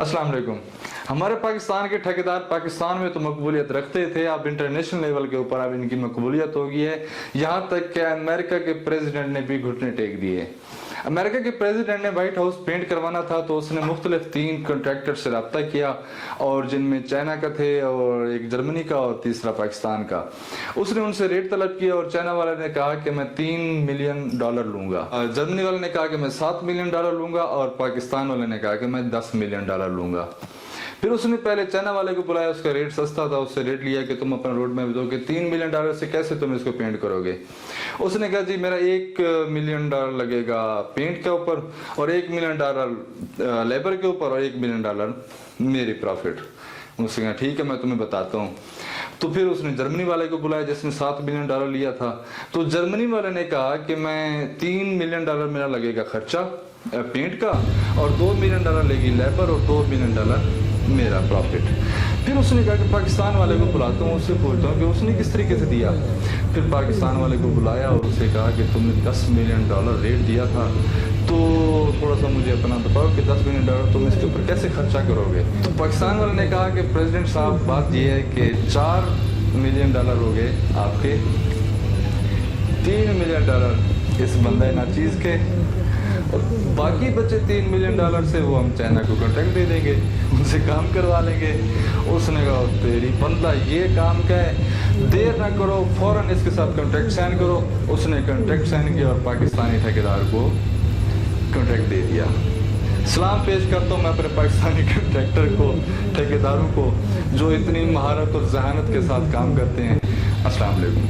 अस्सलाम वालेकुम। हमारे पाकिस्तान के ठेकेदार पाकिस्तान में तो मकबूलियत रखते थे, अब इंटरनेशनल लेवल के ऊपर अब इनकी मकबूलियत हो गई है। यहाँ तक कि अमेरिका के प्रेसिडेंट ने भी घुटने टेक दिए। अमेरिका के प्रेसिडेंट ने व्हाइट हाउस पेंट करवाना था तो उसने मुख्तलिफ 3 कॉन्ट्रैक्टर से रब्ता किया, और जिनमें चाइना का थे और एक जर्मनी का और तीसरा पाकिस्तान का। उसने उनसे रेट तलब किया और चाइना वाले ने कहा कि मैं $3 मिलियन लूंगा, जर्मनी वाले ने कहा कि मैं $7 मिलियन लूंगा, और पाकिस्तान वाले ने कहा कि मैं $10 मिलियन लूंगा। फिर उसने पहले चाइना वाले को बुलाया, उसका रेट सस्ता था, उससे रेट लिया कि तुम अपना रोड मैप दो कि $3 मिलियन से कैसे तुम इसको पेंट करोगे। उसने कहा जी मेरा $1 मिलियन लगेगा पेंट के ऊपर, और $1 मिलियन लेबर के ऊपर, और $1 मिलियन मेरी प्रॉफिट। उसने कहा ठीक है मैं तुम्हें बताता हूँ। तो फिर उसने जर्मनी वाले को बुलाया जिसने $7 मिलियन लिया था। तो जर्मनी वाले ने कहा कि मैं $3 मिलियन मेरा लगेगा खर्चा पेंट का, और $2 मिलियन लेगी लेबर, और $2 मिलियन मेरा प्रॉफिट। फिर उसने कहा कि पाकिस्तान वाले को बुलाता हूँ, उससे पूछता हूँ कि उसने किस तरीके से दिया। फिर पाकिस्तान वाले को बुलाया और उससे कहा कि तुमने $10 मिलियन रेट दिया था, तो थोड़ा सा मुझे अपना बताओ कि $10 मिलियन तुम इसके ऊपर कैसे खर्चा करोगे। तो पाकिस्तान वाले ने कहा कि प्रेसिडेंट साहब बात यह है कि $4 मिलियन हो गए आपके, $3 मिलियन इस बंदा नाचीज के, और बाकी बचे $3 मिलियन से वो हम चाइना को कॉन्ट्रैक्ट दे देंगे, उनसे काम करवा लेंगे। उसने कहा तेरी बंदा ये काम का है, देर ना करो फौरन इसके साथ कॉन्ट्रैक्ट साइन करो। उसने कॉन्ट्रैक्ट साइन किया और पाकिस्तानी ठेकेदार को कॉन्ट्रैक्ट दे दिया। सलाम पेश करता हूँ मैं अपने पाकिस्तानी कॉन्ट्रैक्टर को, ठेकेदारों को जो इतनी महारत और जहानत के साथ काम करते हैं। अस्सलाम वालेकुम।